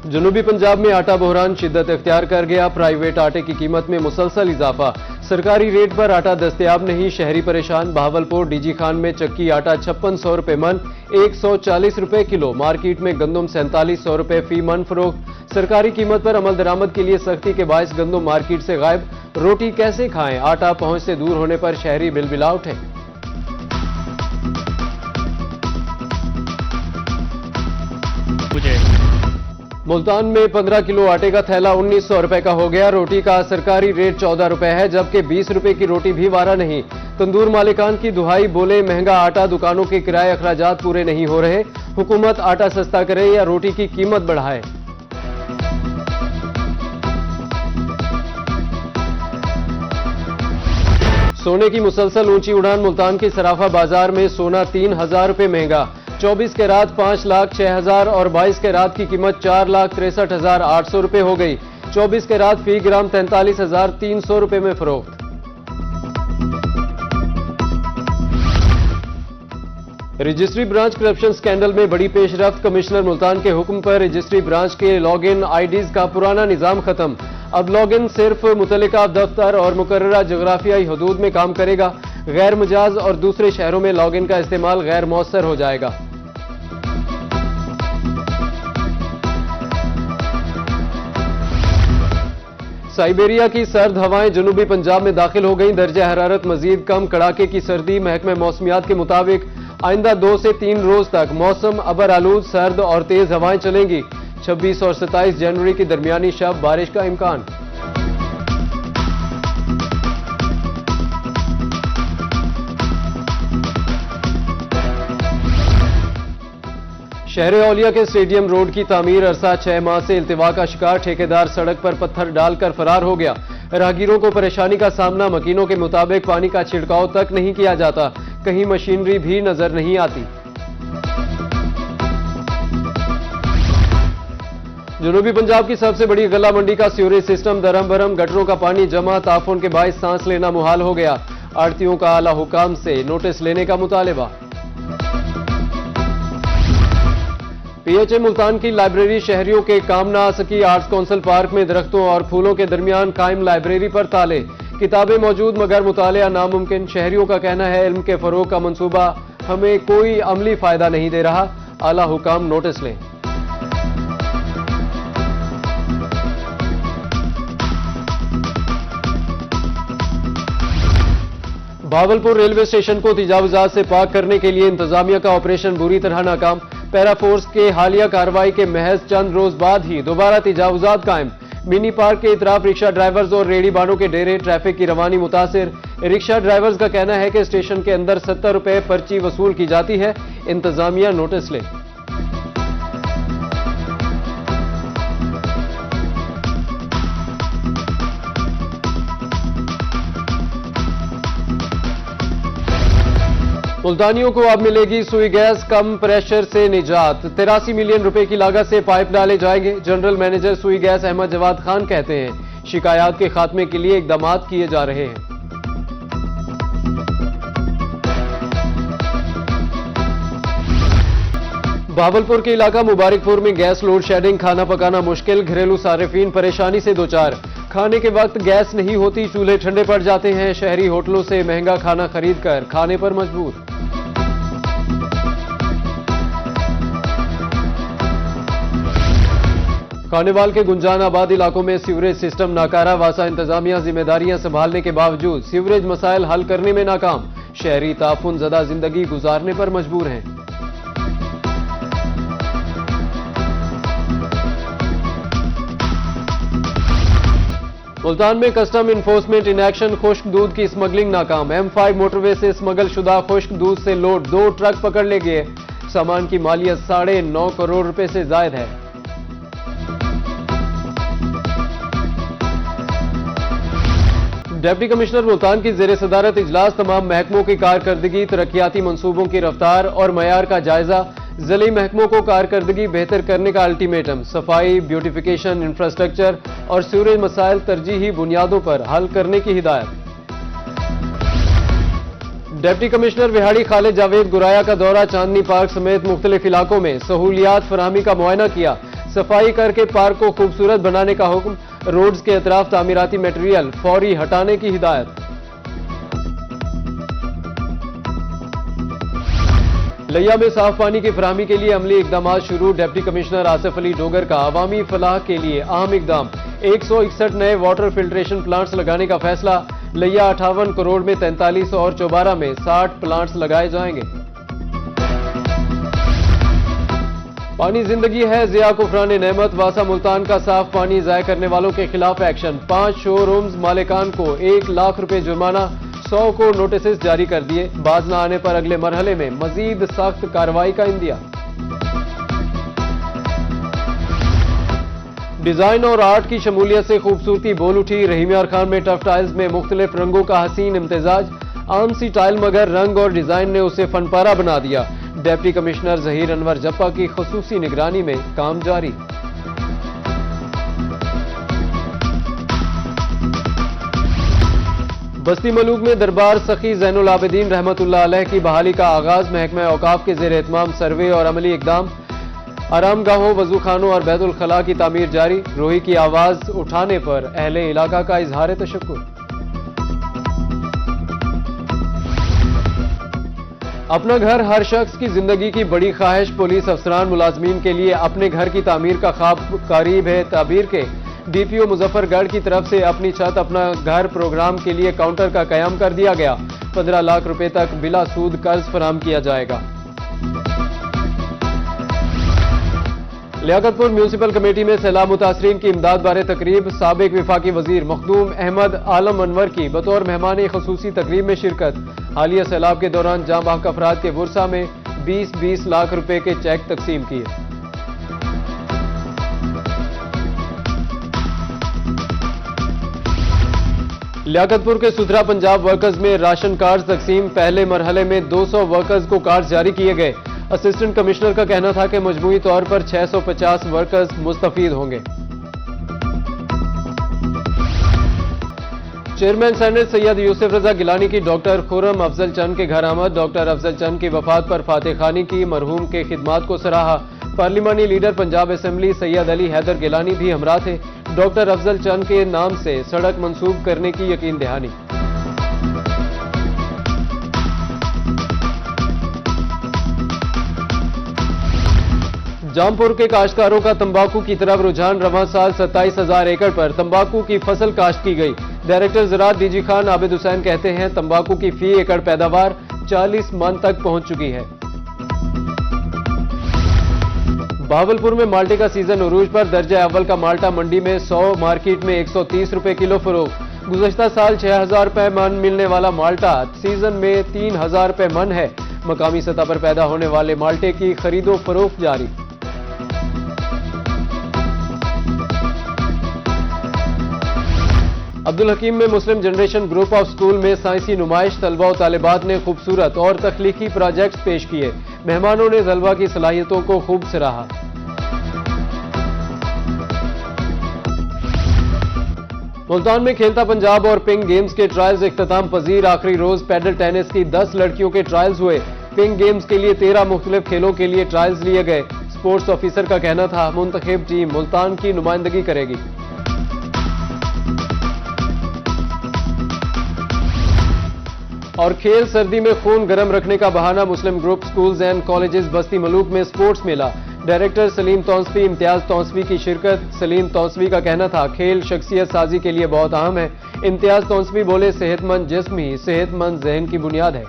जनूबी पंजाब में आटा बहरान शिद्दत इख्तियार कर गया। प्राइवेट आटे की कीमत में मुसलसल इजाफा। सरकारी रेट पर आटा दस्तयाब नहीं, शहरी परेशान। बहावलपुर डीजी खान में चक्की आटा 5600 रुपए मन, 140 रुपए किलो। मार्केट में गंदम 4700 रुपए फी मन फरोख्त। सरकारी कीमत पर अमल दरामद के लिए सख्ती के बायस गंदम मार्केट से गायब। रोटी कैसे खाएं, आटा पहुंच से दूर होने पर शहरी बिलबिला उठे। मुल्तान में 15 किलो आटे का थैला 1900 रुपए का हो गया। रोटी का सरकारी रेट 14 रुपए है, जबकि 20 रुपए की रोटी भी वारा नहीं। तंदूर मालिकान की दुहाई, बोले महंगा आटा, दुकानों के किराए अखराजात पूरे नहीं हो रहे। हुकूमत आटा सस्ता करे या रोटी की कीमत बढ़ाए। सोने की मुसलसल ऊंची उड़ान। मुल्तान की सराफा बाजार में सोना 3000 रुपए महंगा। 24 कैरात 5,06,000 और 22 कैरात की कीमत 4,63,800 रुपए हो गई। 24 कैरात फी ग्राम 43,300 रुपए में फरोख्त। रजिस्ट्री ब्रांच करप्शन स्कैंडल में बड़ी पेशरफ्त। कमिश्नर मुल्तान के हुक्म पर रजिस्ट्री ब्रांच के लॉगिन आईडीज का पुराना निजाम खत्म। अब लॉगिन सिर्फ मुतल्लिका दफ्तर और मुकर्ररा जोग्राफियाई हदूद में काम करेगा। गैर मजाज और दूसरे शहरों में लॉगिन का इस्तेमाल गैर मौसर हो जाएगा। साइबेरिया की सर्द हवाएं जनूबी पंजाब में दाखिल हो गईं। दर्जा हरारत मजीद कम, कड़ाके की सर्दी। महकमे मौसमियात के मुताबिक आइंदा 2 से 3 रोज तक मौसम अबर आलूद, सर्द और तेज हवाएं चलेंगी। 26 और 27 जनवरी की दरमियानी शब बारिश का इम्कान। शहर औलिया के स्टेडियम रोड की तामीर अरसा 6 माह से इल्तिवा का शिकार। ठेकेदार सड़क पर पत्थर डालकर फरार हो गया। राहगीरों को परेशानी का सामना। मकीनों के मुताबिक पानी का छिड़काव तक नहीं किया जाता। कहीं मशीनरी भी नजर नहीं आती। जनूबी पंजाब की सबसे बड़ी गला मंडी का सीवरेज सिस्टम दरम भरम। गटरों का पानी जमा, ताफून के बायस सांस लेना मुहाल हो गया। आड़तियों का आला हुकाम से नोटिस लेने का मुतालिबा। पीएचए मुल्तान की लाइब्रेरी शहरियों के काम ना आ सकी। आर्ट्स काउंसिल पार्क में दरख्तों और फूलों के दरमियान कायम लाइब्रेरी पर ताले। किताबें मौजूद मगर मुतालिया नामुमकिन। शहरियों का कहना है इल्म के फरोग का मंसूबा हमें कोई अमली फायदा नहीं दे रहा। आला हुकाम नोटिस लें। बहावलपुर रेलवे स्टेशन को तजावुजात से पाक करने के लिए इंतजामिया का ऑपरेशन बुरी तरह नाकाम। पैरा फोर्स के हालिया कार्रवाई के महज चंद रोज बाद ही दोबारा तजावुजात कायम। मिनी पार्क के इतराफ रिक्शा ड्राइवर्स और रेडी बानों के डेरे। ट्रैफिक की रवानी मुतासिर। रिक्शा ड्राइवर्स का कहना है कि स्टेशन के अंदर 70 रुपए पर्ची वसूल की जाती है। इंतजामिया नोटिस ले। मुल्तानियों को अब मिलेगी सुई गैस, कम प्रेशर से निजात। 83 मिलियन रुपए की लागत से पाइप डाले जाएंगे। जनरल मैनेजर सुई गैस अहमद जवाद खान कहते हैं शिकायत के खात्मे के लिए इकदाम किए जा रहे हैं। बहावलपुर के इलाका मुबारकपुर में गैस लोड शेडिंग, खाना पकाना मुश्किल। घरेलू सारिफीन परेशानी से दो चार। खाने के वक्त गैस नहीं होती, चूल्हे ठंडे पड़ जाते हैं। शहरी होटलों से महंगा खाना खरीद कर खाने पर मजबूर। खानेवाल के गुंजान आबाद इलाकों में सीवरेज सिस्टम नाकारा। वासा इंतजामिया जिम्मेदारियां संभालने के बावजूद सीवरेज मसाइल हल करने में नाकाम। शहरी ताफुन ज़दा जिंदगी गुजारने पर मजबूर हैं। मुल्तान में कस्टम इन्फोर्समेंट इन एक्शन। खुश्क दूध की स्मगलिंग नाकाम। M5 मोटरवे से स्मगल शुदा खुश्क दूध से लोड 2 ट्रक पकड़ ले गए। सामान की मालियत 9.5 करोड़ रुपए से जायद है। डिप्टी कमिश्नर मुल्तान की जेर सदारत इजलास। तमाम महकमों की कारकर्दगी, तरक्याती मंसूबों की रफ्तार और मयार का जायजा। जिले महकमों को कारकर्दगी बेहतर करने का अल्टीमेटम। सफाई, ब्यूटिफिकेशन, इंफ्रास्ट्रक्चर और सीवरेज मसाइल तरजीही बुनियादों पर हल करने की हिदायत। डिप्टी कमिश्नर विहाड़ी खालिद जावेद गुराया का दौरा। चांदनी पार्क समेत मुख्तलिफ इलाकों में सहूलियात फराहमी का मुआयना किया। सफाई करके पार्क को खूबसूरत बनाने का हुक्म, रोड्स के अतराफ तामीराती मटेरियल फौरी हटाने की हिदायत। लिया में साफ पानी की फराहमी के लिए अमली इकदाम शुरू, डिप्टी कमिश्नर आसिफ अली डोगर का अवामी फलाह के लिए अहम इकदाम, 161 नए वाटर फिल्ट्रेशन प्लांट्स लगाने का फैसला। लिया 58 करोड़ में 43 और चौबारा में 60 प्लांट्स लगाए जाएंगे। पानी जिंदगी है, जिया कुफरान नेमत, वासा मुल्तान का साफ पानी जाया करने वालों के खिलाफ एक्शन, 5 शोरूम्स मालिकान को 1 लाख रुपए जुर्माना, 100 को नोटिस जारी कर दिए। बाज न आने पर अगले मरहले में मजीद सख्त कार्रवाई का इंदिया। डिजाइन और आर्ट की शमूलियत से खूबसूरती बोल उठी, रहीम यार खान में टफ टाइल्स में मुख्तलिफ रंगों का हसीन इम्तिजाज, आम सी टाइल मगर रंग और डिजाइन ने उसे फनपारा बना दिया। डिप्टी कमिश्नर जहीर अनवर जप्पा की खुसूसी निगरानी में काम जारी। बस्ती मलूक में दरबार सखी ज़ैनुल आबिदीन रहमतुल्लाह अलैह की बहाली का आगाज, महकमा औकाफ के जेर एहतमाम सर्वे और अमली इकदाम, आरामगाहों, वजू खानों और बैतुल खला की तामीर जारी। रोही की आवाज उठाने पर अहले इलाका का इजहार तशक्कुर। अपना घर हर शख्स की जिंदगी की बड़ी ख्वाहिश, पुलिस अफसरान मुलाजमीन के लिए अपने घर की तामीर का ख्वाब करीब है ताबीर के। डीपीओ मुजफ्फरगढ़ की तरफ से अपनी छत अपना घर प्रोग्राम के लिए काउंटर का कयाम कर दिया गया, 15 लाख रुपए तक बिला सूद कर्ज फराहम किया जाएगा। लियाकतपुर म्यूनिसिपल कमेटी में सैलाब मुतासरीन की इमदाद बारे तकरीब, साबिक विफाकी वजीर मखदूम अहमद आलम अनवर की बतौर मेहमान खसूसी तकरीब में शिरकत। हालिया सैलाब के दौरान जाँ बहक अफराद के बुरसा में 20-20 लाख रुपए के चेक तकसीम किए। लियाकतपुर के सुथरा पंजाब वर्कर्स में राशन कार्ड तकसीम, पहले मरहले में 200 वर्कर्स को कार्ड जारी किए गए। असिस्टेंट कमिश्नर का कहना था कि मजमूई तौर पर 650 वर्कर्स मुस्तफीद होंगे। चेयरमैन सेनेट सैयद यूसुफ रजा गिलानी की डॉक्टर खुर्रम अफजल चंद के घर आमद, डॉक्टर अफजल चंद की वफात पर फातह खानी की, मरहूम के खिदमात को सराहा। पार्लिमानी लीडर पंजाब असेंबली सैयद अली हैदर गिलानी भी हमरा थे। डॉक्टर अफजल चंद के नाम से सड़क मंसूब करने की यकीन दहानी। जामपुर के काश्तकारों का तंबाकू की तरफ रुझान, रवां साल 27,000 एकड़ पर तंबाकू की फसल काश्त की गई। डायरेक्टर ज़राअत डीजी खान आबिद हुसैन कहते हैं तंबाकू की फी एकड़ पैदावार 40 मन तक पहुंच चुकी है। बहावलपुर में माल्टे का सीजन उरूज पर, दर्जा अव्वल का माल्टा मंडी में 100, मार्केट में 130 रुपए किलो फरोख्त। गुज़श्ता साल 6,000 रुपए मन मिलने वाला माल्टा सीजन में 3,000 रुपए मन है। मकामी सतह पर पैदा होने वाले माल्टे की खरीदो फरोख्त जारी। अब्दुल हकीम में मुस्लिम जनरेशन ग्रुप ऑफ स्कूल में साइंसी नुमाइश, तलबा और तालिबात ने खूबसूरत और तख्लीकी प्रोजेक्ट्स पेश किए। मेहमानों ने तलबा की सलाहियतों को खूब सराहा। मुल्तान में खेलता पंजाब और पिंक गेम्स के ट्रायल्स इख्तिताम पजीर, आखिरी रोज पैडल टेनिस की 10 लड़कियों के ट्रायल्स हुए। पिंक गेम्स के लिए 13 मुख्तलिफ खेलों के लिए ट्रायल्स लिए गए। स्पोर्ट्स ऑफिसर का कहना था मुंतखब टीम मुल्तान की नुमाइंदगी करेगी। और खेल सर्दी में खून गर्म रखने का बहाना, मुस्लिम ग्रुप स्कूल्स एंड कॉलेजेस बस्ती मलूक में स्पोर्ट्स मेला। डायरेक्टर सलीम तौसफी इम्तियाज तौसफी की शिरकत। सलीम तौसफी का कहना था खेल शख्सियत साजी के लिए बहुत अहम है। इम्तियाज तौसफी बोले सेहतमंद जिस्म ही सेहतमंद जहन की बुनियाद है।